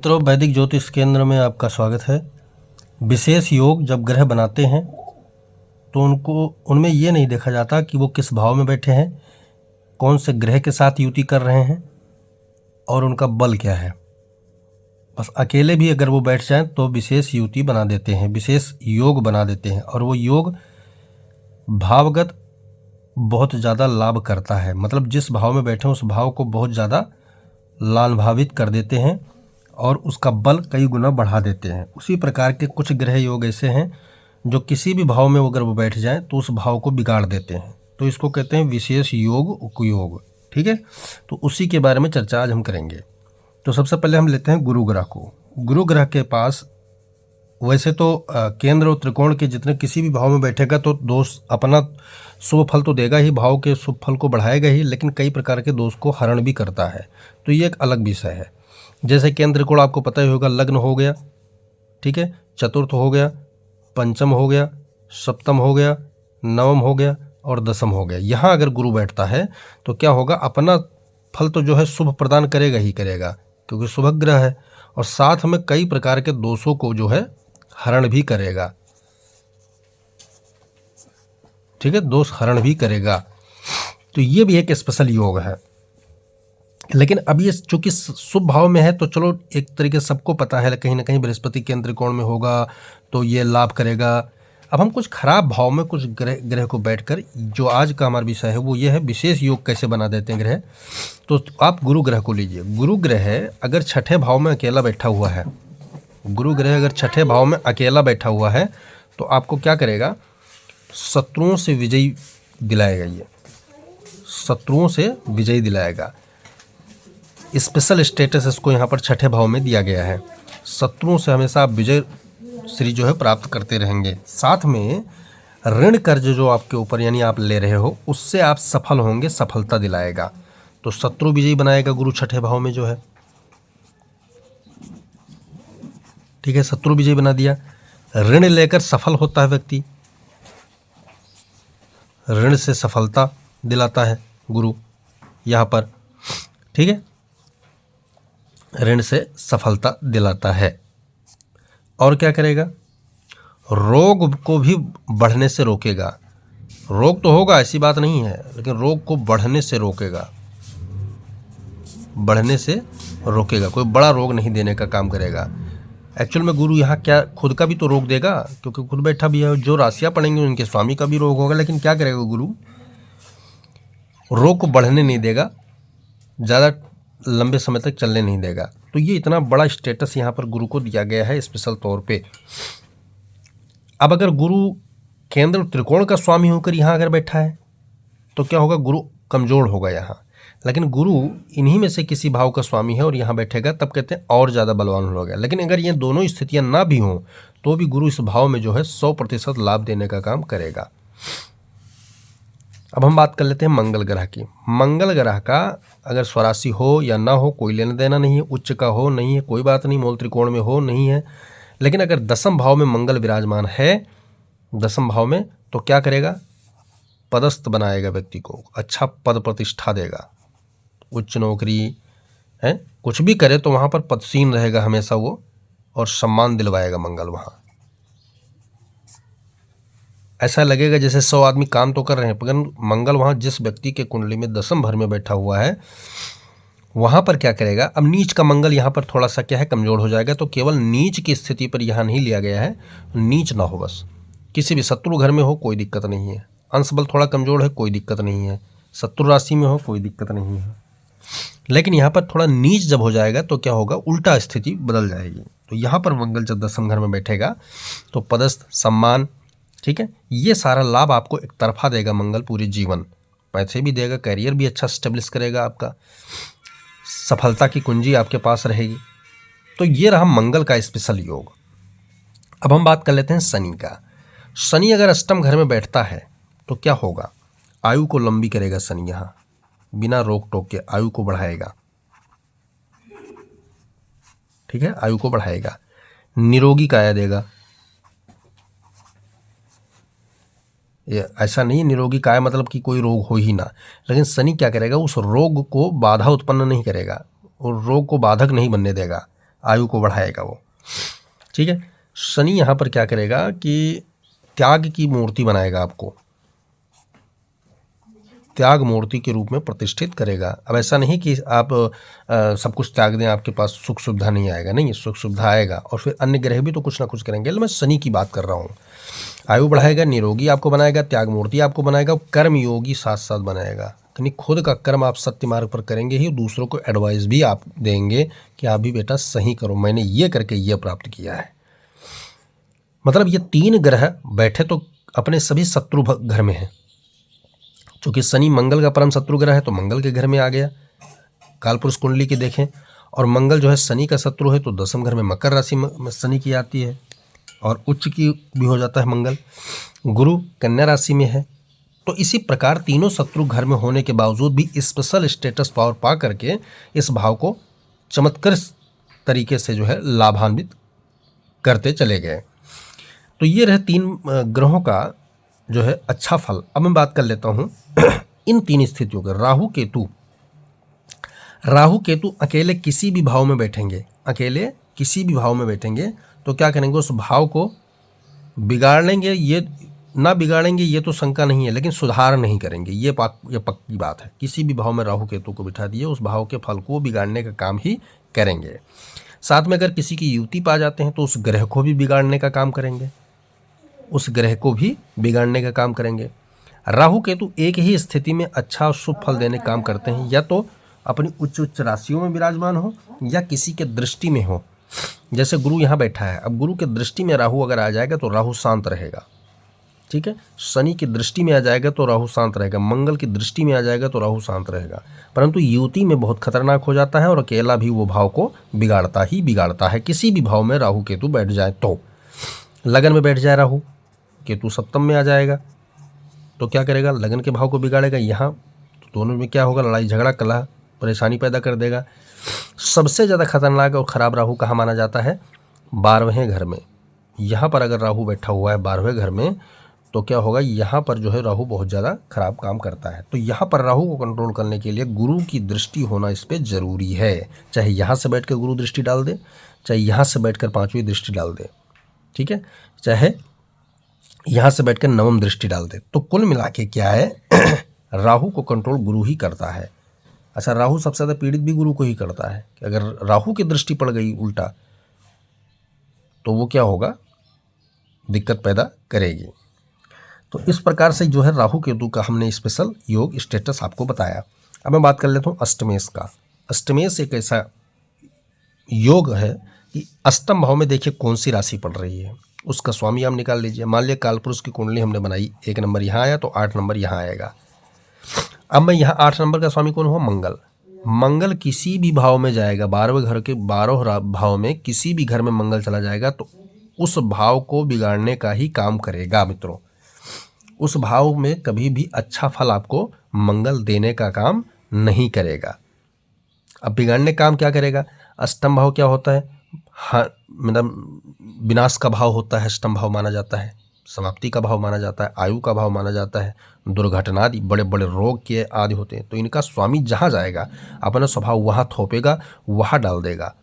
मित्रों, वैदिक ज्योतिष केंद्र में आपका स्वागत है। विशेष योग जब ग्रह बनाते हैं तो उनमें ये नहीं देखा जाता कि वो किस भाव में बैठे हैं, कौन से ग्रह के साथ युति कर रहे हैं और उनका बल क्या है। बस अकेले भी अगर वो बैठ जाएं तो विशेष युति बना देते हैं, विशेष योग बना देते हैं और वो योग भावगत बहुत ज़्यादा लाभ करता है। मतलब जिस भाव में बैठे हैं उस भाव को बहुत ज़्यादा लाभान्वित कर देते हैं और उसका बल कई गुना बढ़ा देते हैं। उसी प्रकार के कुछ ग्रह योग ऐसे हैं जो किसी भी भाव में अगर वो बैठ जाएं तो उस भाव को बिगाड़ देते हैं, तो इसको कहते हैं विशेष योग उपयोग। ठीक है, तो उसी के बारे में चर्चा आज हम करेंगे। तो सबसे पहले हम लेते हैं गुरु ग्रह को। गुरु ग्रह के पास वैसे तो केंद्र और त्रिकोण के जितने किसी भी भाव में बैठेगा तो दोष अपना शुभ फल तो देगा ही, भाव के शुभ फल को बढ़ाएगा ही, लेकिन कई प्रकार के दोष को हरण भी करता है। तो ये एक अलग विषय है। जैसे केंद्र त्रिकोण आपको पता ही होगा, लग्न हो गया, ठीक है, चतुर्थ हो गया, पंचम हो गया, सप्तम हो गया, नवम हो गया और दसम हो गया। यहाँ अगर गुरु बैठता है तो क्या होगा, अपना फल तो जो है शुभ प्रदान करेगा ही करेगा क्योंकि शुभ ग्रह है, और साथ में कई प्रकार के दोषों को जो है हरण भी करेगा। ठीक है, दोष हरण भी करेगा। तो ये भी एक स्पेशल योग है। लेकिन अब ये चूंकि शुभ भाव में है तो चलो एक तरीके से सबको पता है कहीं ना कहीं बृहस्पति केंद्र त्रिकोण में होगा तो ये लाभ करेगा। अब हम कुछ खराब भाव में कुछ ग्रह को बैठकर, जो आज का हमारा विषय है वो ये है विशेष योग कैसे बना देते हैं ग्रह। तो आप गुरु ग्रह को लीजिए। गुरु ग्रह अगर छठे भाव में अकेला बैठा हुआ है, गुरु ग्रह अगर छठे भाव में अकेला बैठा हुआ है तो आपको क्या करेगा, शत्रुओं से विजयी दिलाएगा। ये शत्रुओं से विजयी दिलाएगा। स्पेशल स्टेटस इसको यहाँ पर छठे भाव में दिया गया है। शत्रुओं से हमेशा आप विजय श्री जो है प्राप्त करते रहेंगे। साथ में ऋण कर्ज जो आपके ऊपर यानी आप ले रहे हो उससे आप सफल होंगे, सफलता दिलाएगा। तो शत्रु विजयी बनाएगा गुरु छठे भाव में जो है। ठीक है, शत्रु विजयी बना दिया। ऋण लेकर सफल होता है व्यक्ति, ऋण से सफलता दिलाता है गुरु यहाँ पर। ठीक है, ऋण से सफलता दिलाता है। और क्या करेगा, रोग को भी बढ़ने से रोकेगा। रोग तो होगा, ऐसी बात नहीं है, लेकिन रोग को बढ़ने से रोकेगा, बढ़ने से रोकेगा। कोई बड़ा रोग नहीं देने का काम करेगा। एक्चुअल में गुरु यहाँ क्या खुद का भी तो रोग देगा क्योंकि खुद बैठा भी है। जो राशियाँ पड़ेंगी उनके स्वामी का भी रोग होगा, लेकिन क्या करेगा गुरु, रोग को बढ़ने नहीं देगा, ज़्यादा लंबे समय तक चलने नहीं देगा। तो ये इतना बड़ा स्टेटस यहाँ पर गुरु को दिया गया है स्पेशल तौर पे। अब अगर गुरु केंद्र त्रिकोण का स्वामी होकर यहाँ अगर बैठा है तो क्या होगा, गुरु कमज़ोर होगा यहाँ। लेकिन गुरु इन्हीं में से किसी भाव का स्वामी है और यहाँ बैठेगा, तब कहते हैं और ज़्यादा बलवान हो गया। लेकिन अगर ये दोनों स्थितियाँ ना भी हों तो भी गुरु इस भाव में जो है 100% लाभ देने का काम करेगा। अब हम बात कर लेते हैं मंगल ग्रह की। मंगल ग्रह का अगर स्वराशि हो या ना हो कोई लेना देना नहीं है, उच्च का हो नहीं है कोई बात नहीं, मूल त्रिकोण में हो नहीं है, लेकिन अगर दसम भाव में मंगल विराजमान है, दसम भाव में, तो क्या करेगा, पदस्थ बनाएगा व्यक्ति को, अच्छा पद प्रतिष्ठा देगा, उच्च नौकरी है, कुछ भी करे तो वहाँ पर पदसीन रहेगा हमेशा वो, और सम्मान दिलवाएगा मंगल वहाँ। ऐसा लगेगा जैसे 100 आदमी काम तो कर रहे हैं, पर मंगल वहाँ जिस व्यक्ति के कुंडली में दसम भर में बैठा हुआ है वहाँ पर क्या करेगा। अब नीच का मंगल यहाँ पर थोड़ा सा क्या है, कमज़ोर हो जाएगा। तो केवल नीच की स्थिति पर यहाँ नहीं लिया गया है, नीच ना हो, बस किसी भी शत्रु घर में हो कोई दिक्कत नहीं है, अंश बल थोड़ा कमज़ोर है कोई दिक्कत नहीं है, शत्रु राशि में हो कोई दिक्कत नहीं है। लेकिन यहाँ पर थोड़ा नीच जब हो जाएगा तो क्या होगा, उल्टा स्थिति बदल जाएगी। तो यहाँ पर मंगल जब दसम घर में बैठेगा तो पदस्थ, सम्मान, ठीक है, ये सारा लाभ आपको एक तरफा देगा मंगल पूरे जीवन। पैसे भी देगा, करियर भी अच्छा स्टेब्लिश करेगा, आपका सफलता की कुंजी आपके पास रहेगी। तो ये रहा मंगल का स्पेशल योग। अब हम बात कर लेते हैं शनि का। शनि अगर अष्टम घर में बैठता है तो क्या होगा, आयु को लंबी करेगा शनि, यहाँ बिना रोक टोक के आयु को बढ़ाएगा। ठीक है, आयु को बढ़ाएगा, निरोगी काया देगा। ये ऐसा नहीं निरोगी काया मतलब कि कोई रोग हो ही ना, लेकिन शनि क्या करेगा, उस रोग को बाधा उत्पन्न नहीं करेगा और रोग को बाधक नहीं बनने देगा। आयु को बढ़ाएगा वो। ठीक है, शनि यहाँ पर क्या करेगा कि त्याग की मूर्ति बनाएगा, आपको त्याग मूर्ति के रूप में प्रतिष्ठित करेगा। अब ऐसा नहीं कि आप सब कुछ त्याग दें, आपके पास सुख सुविधा नहीं आएगा, नहीं, सुख सुविधा आएगा और फिर अन्य ग्रह भी तो कुछ ना कुछ करेंगे। मैं शनि की बात कर रहा हूँ। आयु बढ़ाएगा, निरोगी आपको बनाएगा, त्याग मूर्ति आपको बनाएगा, कर्म योगी साथ साथ बनाएगा। यानी खुद का कर्म आप सत्य मार्ग पर करेंगे ही, दूसरों को एडवाइस भी आप देंगे कि आप भी बेटा सही करो, मैंने ये करके ये प्राप्त किया है। मतलब ये 3 ग्रह बैठे तो अपने सभी शत्रु घर में हैं। चूँकि शनि मंगल का परम शत्रु ग्रह है तो मंगल के घर में आ गया, कालपुरुष कुंडली की देखें, और मंगल जो है शनि का शत्रु है तो 10वें घर में मकर राशि में शनि की आती है और उच्च की भी हो जाता है मंगल। गुरु कन्या राशि में है। तो इसी प्रकार तीनों शत्रु घर में होने के बावजूद भी स्पेशल स्टेटस पावर पा करके इस भाव को चमत्कार तरीके से जो है लाभान्वित करते चले गए। तो ये रहे 3 ग्रहों का जो है अच्छा फल। अब मैं बात कर लेता हूँ इन 3 स्थितियों का। राहु केतु अकेले किसी भी भाव में बैठेंगे, अकेले किसी भी भाव में बैठेंगे तो क्या करेंगे, उस भाव को बिगाड़ेंगे, ये ना बिगाड़ेंगे ये तो शंका नहीं है, लेकिन सुधार नहीं करेंगे, ये पक्की बात है। किसी भी भाव में राहु केतु को बिठा दिए, उस भाव के फल को बिगाड़ने का काम ही करेंगे। साथ में अगर किसी की युति पा जाते हैं तो उस ग्रह को भी बिगाड़ने का काम करेंगे, उस ग्रह को भी बिगाड़ने का काम करेंगे। राहु केतु एक ही स्थिति में अच्छा और शुभ फल देने का काम करते हैं, या तो अपनी उच्च राशियों में विराजमान हो या किसी के दृष्टि में हो। जैसे गुरु यहाँ बैठा है, अब गुरु के दृष्टि में राहु अगर आ जाएगा तो राहु शांत रहेगा। ठीक है, शनि की दृष्टि में आ जाएगा तो राहु शांत रहेगा, मंगल की दृष्टि में आ जाएगा तो राहु शांत रहेगा। परंतु युति में बहुत खतरनाक हो जाता है और अकेला भी वो भाव को बिगाड़ता ही बिगाड़ता है। किसी भी भाव में राहु केतु बैठ जाए तो, लगन में बैठ जाए राहु केतु सप्तम में आ जाएगा तो क्या करेगा, लगन के भाव को बिगाड़ेगा। यहाँ तो दोनों में क्या होगा, लड़ाई झगड़ा कलह परेशानी पैदा कर देगा। सबसे ज़्यादा खतरनाक और ख़राब राहु कहाँ माना जाता है, 12वें घर में। यहाँ पर अगर राहु बैठा हुआ है 12वें घर में तो क्या होगा, यहाँ पर जो है राहु बहुत ज़्यादा खराब काम करता है। तो यहाँ पर राहु को कंट्रोल करने के लिए गुरु की दृष्टि होना इस पर ज़रूरी है। चाहे यहाँ से बैठ कर गुरु दृष्टि डाल दे, चाहे यहाँ से बैठ कर 5वीं दृष्टि डाल दे, ठीक है, चाहे यहाँ से बैठ कर 9वीं दृष्टि डाल दे। तो कुल मिला के क्या है राहु को कंट्रोल गुरु ही करता है। अच्छा, राहु सबसे ज़्यादा पीड़ित भी गुरु को ही करता है कि अगर राहु की दृष्टि पड़ गई उल्टा तो वो क्या होगा, दिक्कत पैदा करेगी। तो इस प्रकार से जो है राहु केतु का हमने स्पेशल योग स्टेटस आपको बताया। अब मैं बात कर लेता हूँ अष्टमेश का। अष्टमेश एक ऐसा योग है कि अष्टम भाव में देखिए कौन सी राशि पड़ रही है, उसका स्वामी आप निकाल लीजिए। मान लिया कालपुरुष की कुंडली हमने बनाई, 1 नंबर यहाँ आया तो 8 नंबर यहाँ आएगा। अब मैं यहाँ 8 नंबर का स्वामी कौन हुआ, मंगल। मंगल किसी भी भाव में जाएगा, 12वें घर के 12 भाव में किसी भी घर में मंगल चला जाएगा तो उस भाव को बिगाड़ने का ही काम करेगा मित्रों। उस भाव में कभी भी अच्छा फल आपको मंगल देने का काम नहीं करेगा। अब बिगाड़ने का काम क्या करेगा, अष्टम भाव क्या होता है, हाँ मतलब विनाश का भाव होता है, अष्टम भाव माना जाता है, समाप्ति का भाव माना जाता है, आयु का भाव माना जाता है, दुर्घटना आदि बड़े बड़े रोग के आदि होते हैं। तो इनका स्वामी जहाँ जाएगा अपना स्वभाव वहाँ थोपेगा, वहाँ डाल देगा।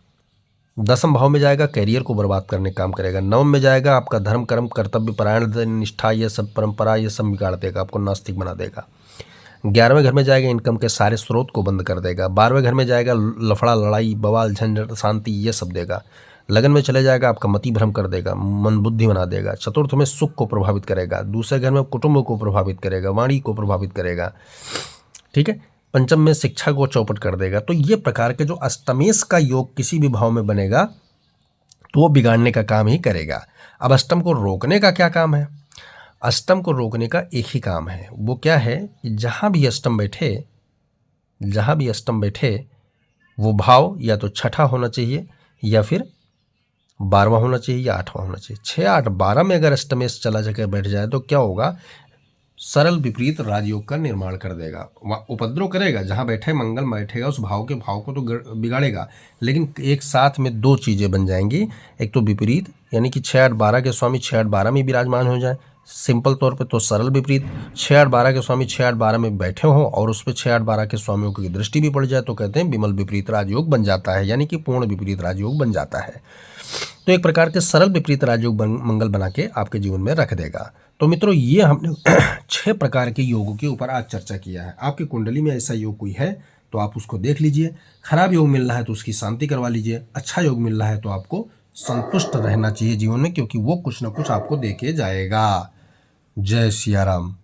10वें भाव में जाएगा कैरियर को बर्बाद करने का काम करेगा। 9वें में जाएगा आपका धर्म कर्म कर्तव्य परायण निष्ठा ये सब परंपरा ये सब बिगाड़ देगा, आपको नास्तिक बना देगा। 11वें घर में जाएगा इनकम के सारे स्रोत को बंद कर देगा। 12वें घर में जाएगा लफड़ा लड़ाई बवाल झंझट शांति ये सब देगा। लगन में चले जाएगा आपका मति भ्रम कर देगा, मन बुद्धि बना देगा। चतुर्थ में सुख को प्रभावित करेगा। दूसरे घर में कुटुंब को प्रभावित करेगा, वाणी को प्रभावित करेगा, ठीक है। पंचम में शिक्षा को चौपट कर देगा। तो ये प्रकार के जो अष्टमेश का योग किसी भी भाव में बनेगा तो वो बिगाड़ने का काम ही करेगा। अब अष्टम को रोकने का क्या काम है, अष्टम को रोकने का एक ही काम है, वो क्या है कि जहाँ भी अष्टम बैठे वो भाव या तो छठा होना चाहिए या फिर 12वां होना चाहिए या 8वां होना चाहिए। 6, 8, 12 में अगर अष्टमेश चला जाकर बैठ जाए तो क्या होगा, सरल विपरीत राजयोग का निर्माण कर देगा। वह उपद्रव करेगा, जहाँ बैठे मंगल बैठेगा उस भाव को तो बिगाड़ेगा, लेकिन एक साथ में 2 चीज़ें बन जाएंगी। एक तो विपरीत यानी कि 6, 8, 12 के स्वामी 6, 8, 12 में विराजमान हो जाए, सिंपल तौर पे तो सरल विपरीत। 6 8 12 के स्वामी 6 8 12 में बैठे हों और उस पर 6 8 12 के स्वामियों की दृष्टि भी पड़ जाए तो कहते हैं विमल विपरीत राजयोग बन जाता है, यानी कि पूर्ण विपरीत राजयोग बन जाता है। तो एक प्रकार के सरल विपरीत राजयोग मंगल बना के आपके जीवन में रख देगा। तो मित्रों, ये हमने 6 प्रकार के योगों के ऊपर आज चर्चा किया है। आपकी कुंडली में ऐसा योग कोई है तो आप उसको देख लीजिए। खराब योग मिल रहा है तो उसकी शांति करवा लीजिए। अच्छा योग मिल रहा है तो आपको संतुष्ट रहना चाहिए जीवन में, क्योंकि वो कुछ ना कुछ आपको दे के जाएगा। जय सिया राम।